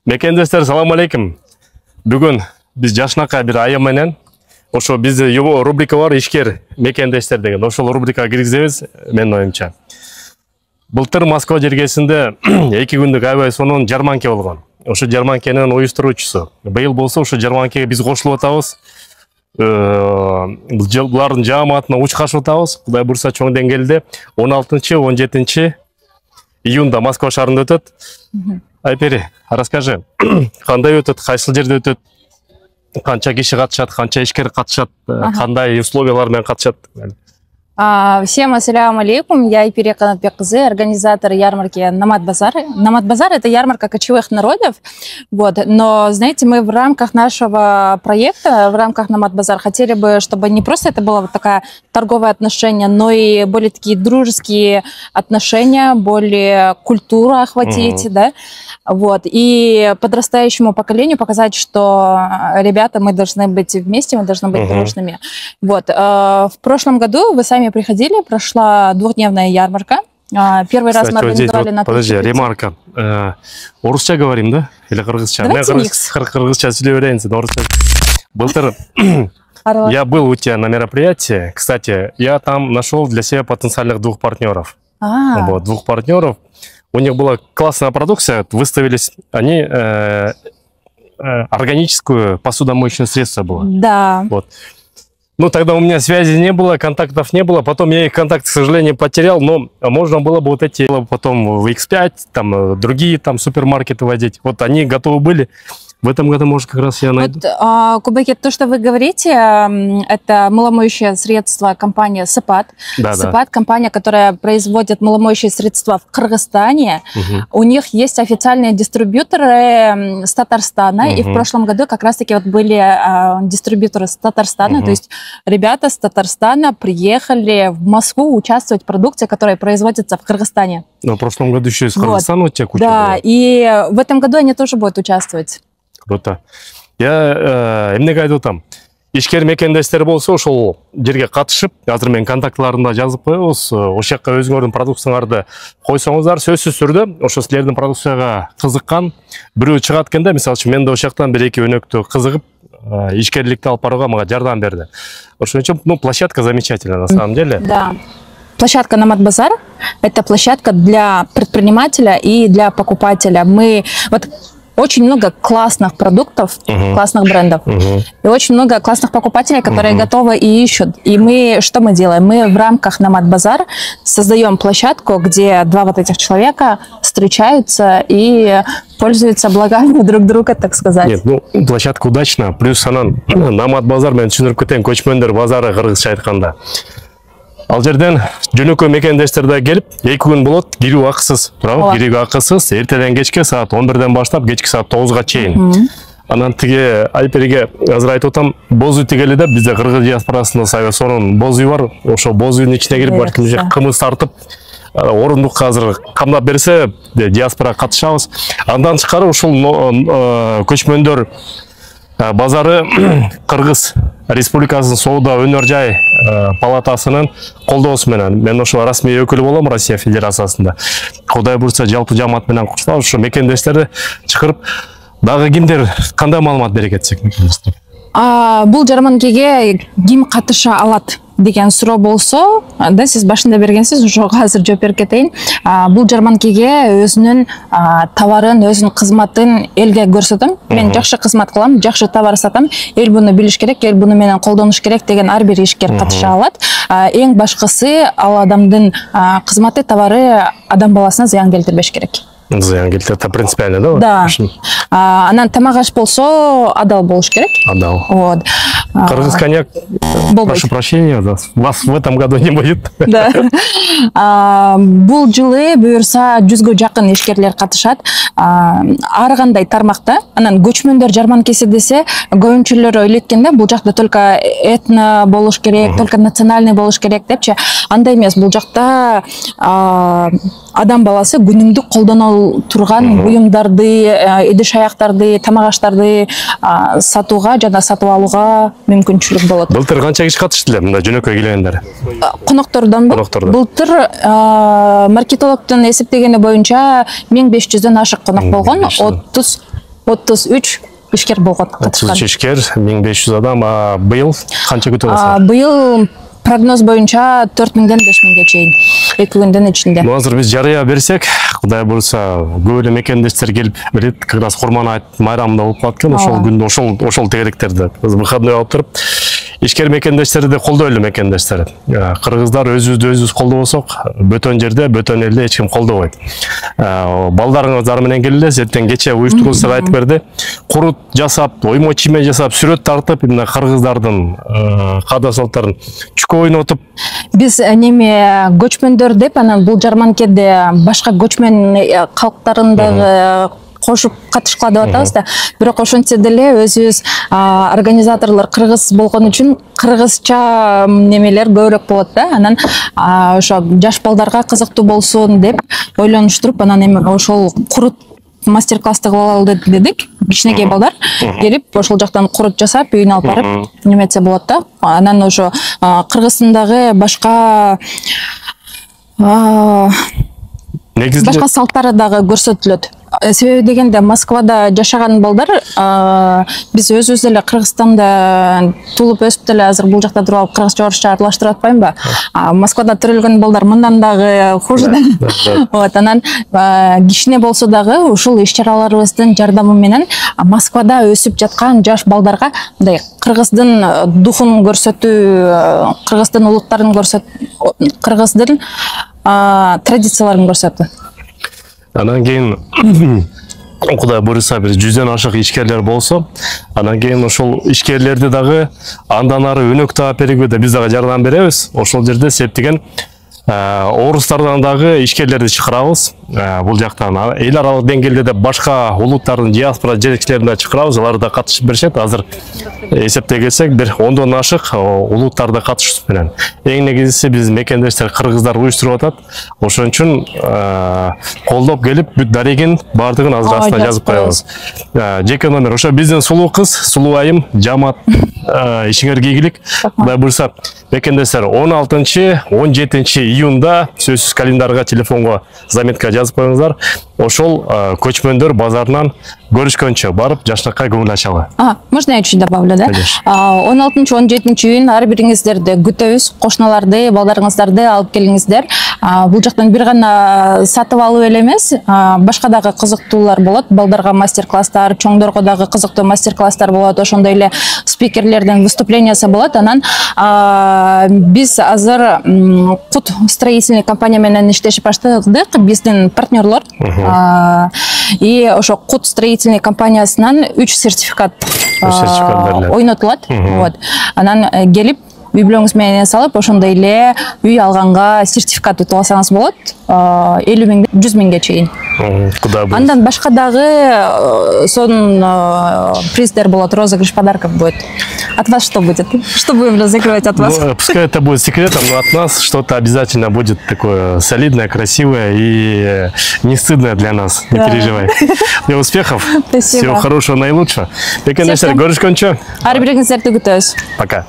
Мекендестер, салам алейкум. Бүгін біз жашынақа бір айы менен, ошо бізде рубрика бар, ишкер мекендестер деген. Ошол рубрикаға киргизебиз, мен оюмча. Былтыр Москва жергесинде 2 күндүк аябай сонун жарманке болгон. Ошо жарманкенин уюштуруучусу. Быйыл болсо ошо жарманкеге биз кошулуп атабыз. Булардын жааматына учкашып атабыз. Кудай бурса чоң деңгээлде 16-17 июнда Москва шаарында өтөт. Айпери, расскажи, кандай өтөт, кайсыл жерде өтөт, канча киши катышат, канча ишкер катышат, кандай условиялар менен катышат? Всем ассаляму алейкум, я Айпери Канатбек-кызы, организатор ярмарки Намат-Базар. Намат-Базар — это ярмарка кочевых народов, вот. Но, знаете, мы в рамках нашего проекта, в рамках Намат-Базар, хотели бы, чтобы не просто это было вот такое торговое отношение, но и более такие дружеские отношения, более культуру охватить, да, вот. И подрастающему поколению показать, что, ребята, мы должны быть вместе, мы должны быть дружными. Вот. В прошлом году вы сами приходили, прошла двухдневная ярмарка. Первый раз мы организовали на... Подожди, ремарка. Орусча говорим, да? Или кыргызча? Давайте микс. Кыргызча сөйлөбөйүн, орусча. Былтыр я был у тебя на мероприятии. Кстати, я там нашел для себя потенциальных двух партнеров. Вот, двух партнеров. У них была классная продукция. Выставились они... органическую посудомоечное средство было. Да. Вот. Ну, тогда у меня связи не было, контактов не было. Потом я их контакт, к сожалению, потерял. Но можно было бы вот эти потом в X5, там другие там супермаркеты водить. Вот они готовы были. В этом году, может, как раз я найду. Вот, Кубакет, то, что вы говорите, это мыломоющее средство компания Сапат. Да, Сапат — компания, которая производит мыломоющие средства в Кыргызстане. У них есть официальные дистрибьюторы с Татарстана. И в прошлом году как раз-таки вот были дистрибьюторы с Татарстана. То есть ребята с Татарстана приехали в Москву участвовать в продукции, которая производится в Кыргызстане. Но в прошлом году еще из Кыргызстана вот, у тебя куча да, была. И в этом году они тоже будут участвовать. Круто. Я эмнеге айтып атам. Ишкер мекендештер болсо ошол жерге катышып, азыр мен контактларымда жазып коебуз. Ошол жакка өзүңөрдүн продукцияңарды койсоңуздар, сөзсүз түрдө ошо силердин продукцияга кызыккан бирөө чыгат экен да, мисалы үчүн мен да ошол жактан 1-2 өнөктү кызыгып, ишкерликти алып барууга мага жардам берди. Ошон үчүн, ну, площадка замечательная на самом деле. Да. Площадка Намат-Базар — это площадка для предпринимателя и для покупателя. Мы вот очень много классных продуктов, классных брендов. И очень много классных покупателей, которые готовы и ищут. И что мы делаем? Мы в рамках Намат-Базар создаем площадку, где два вот этих человека встречаются и пользуются благами друг друга, так сказать. Нет, ну, площадка удачна. Плюс анан Намат-Базар, мен түшүнүп кетейин, көчмөндөр базары кыргызча айтканда. Ал жерден жөнөкөй мекендештерде келип, 2 күн болот, кирүү акысыз, туурабы? Кирүү акысыз, эртеден кечке саат 11-ден баштап, кечки саат 9-га чейин. Анан тиге Айпериге азыр айтып атам, боз үй тигели да, бизде кыргыз диаспорасында сонун боз үй бар. Ошо боз үйдүн ичине кирип, балким кымыз тартып, орундукка азыр камдап берсе, диаспора катышабыз. Андан тышкары ушул көчмөндөр базары Кыргыз Республикасынын Соода өнөр жай палатасынын колдоосу менен мен ошо расмий өкүлү болом Россия Федерациясында. Кудай бурса жалпы жаамат менен кошулабыз, ошо мекендештерди чакырып, дагы кимдер кандай маалымат бере кетсек мекендештер? Бул жарманкеге ким катыша алат деген суроо болсо, да, сиз башында бергенсиз, ошого азыр жооп берип кетейин. Бул жарманкеге өзүнүн товарын, өзүнүн кызматын элге көрсөтөм. Мен жакшы кызмат кылам, жакшы товар сатам. Эл буну билиш керек, эл буну менен колдонуш керек деген ар бир ишкер катыша алат. Эң башкысы, ал адамдын кызматы, товары адам баласына зыян келтирбеш керек. Зыян келтирет, это принципиально, да? Да. Анан тамак аш болсо, адал болуш керек. Адал. Вот. Кыргыз коньяк, прошу прощения, вас в этом году не будет. Да. Бул жылы буюрса 100-гө жакын ишкерлер катышат. Ар кандай тармакта. Анан көчмөндөр жарманкеси десе, көбүнчөлөр ойлойт экен да, бул жакта только этно болуш керек, только национальный болуш керек депчи. Андай эмес, бул жакта адам баласы күнүмдүк колдоно турган буюмдарды, идиш аяктарды, тамак аштарды сатууга жана сатып алууга мүмкүнчүлүк болот. Былтыр канча киши катышты эле мында жөнөкөй келгендер? Коноктордонбу? Былтыр маркетологдун эсептегени боюнча 1500дөн ашык конок болгон. 33 ишкер болгон катышкан. 33 ишкер, 1500 адам. Быйыл канча күтүп аласыңар? Быйыл прогноз боюнча 4000ден 5000ге чейин 2 күндүн ичинде. Азыр биз жарыя берсек, Кудай буйрса, көп эле мекендештер келип берет. Как раз Курман айт майрамында болуп калат экен. Ошол күндө ошол тегеректерди выходной алып туруп, ишкер мекендештерди колдой эле мекендештер. Кыргыздар өзүбүздү колдобосок, бөтөн жерде, бөтөн элде эч ким колдобойт. Балдарыңыздар менен келеле, эртең кече уюштуруучулар айтып берди. Курут жасап, оймо чийме жасап, сүрөт тартып, мына кыргыздардын каада салттарын чүкө ойнотуп. Биз неме көчмөндөр деп, анан бул жарманкеде башка көчмөн калктарын дагы кошуп катышкыла деп атабыз да. Бирок ошентсе деле өзүбүз организаторлор кыргыз болгон үчүн кыргызча немелер көбүрөөк болот да. Анан ошо жаш балдарга кызыктуу болсун деп ойлонуштуруп, анан эми ошол курут мастер-классты кылалы дедик. Кичинекей балдар келип, ошол жактан курут жасап, үйүнө алып барып неметсе болот да. Анан ошо Кыргызстандагы башка салттары дагы көрсөтүлөт. Себеби дегенде Москвада жашаган балдар биз өзүбүз эле Кыргызстанда туулуп өсүп деле азыр бул жакта туруп алып кыргызча орусча аралаштырып атпаймынбы? Москвада төрөлгөн балдар мындан дагы хуже да. Вот, анан кичине болсо дагы ушул иш-чараларыбыздын жардамы менен Москвада өсүп жаткан жаш балдарга мындай кыргыздын духун көрсөтүү, кыргыздын улуттарын көрсөтүү, кыргыздын традицияларын көрсөтүү. Анан кийин Кудай буйрса бир 100дөн ашык ишкерлер болсо, анан кийин ошол ишкерлерди дагы андан ары өнөк таап берүүгө биз дагы жардам беребиз. Ошол жерде септеген орустардан дагы ишкерлерди чакырабыз. Бул жактан эл аралык деңгээлде де башка улуттардын диаспора жетекчилерин да чакырабыз. Алар да катышып беришет. Азыр эсептей келсек, бир 10дон ашык улуттар да катышуусу менен. Эң негизгиси биз мекендештер кыргыздар уюштуруп атат. Ошон үчүн колдоп келип, бүт дарегин бардыгын азыр астына жазып коебуз. Жеке номер ошо биздин сулуу кыз, сулуу айым, жамаат ишиңерге ийгилик. Кудай буйрса, мекендештер 16-17 июнда сөзсүз календарга, телефонго заметка жазып коюңуздар. Ошол көчмөндөр базарынан көрүшкөнчө барып жашнакка көңүл ачалы. Можно я чуть добавлю, да? 16-17 июнь ар бириңиздерди күтөбүз, кошуналарды, балдарыңыздарды алып келиңиздер. Бул жактан бир гана сатып алуу эле эмес, башка дагы кызыктуулар болот. Балдарга мастер-класстар, чоңдорго дагы кызыктуу мастер-класстар болот. Ошондой эле спикерлердин выступлениясы болот. Анан биз азыр Кут строительный компания менен иштешип баштадык, биздин партнерлор. И ошо Кут строительный компаниясынан 3 сертификат ойнотулат. Вот. Анан келип үй бүлөңүз менен салып, ошондой эле үй алганга сертификат утуп алсаңыз болот. 50 000 100 000ге чейин. Андан башка дагы сон приздер болот, розыгрыш подарков будет. От вас что будет? Что будем разыгрывать от вас? Пускай это будет секретом, но от нас что-то обязательно будет такое солидное, красивое и не стыдное для нас. Не переживай. Для успехов. Спасибо. Всего хорошего, наилучшего. Мекендештер, көрүшкөнчө. Ар бириңиздерди күтөбүз. Пока.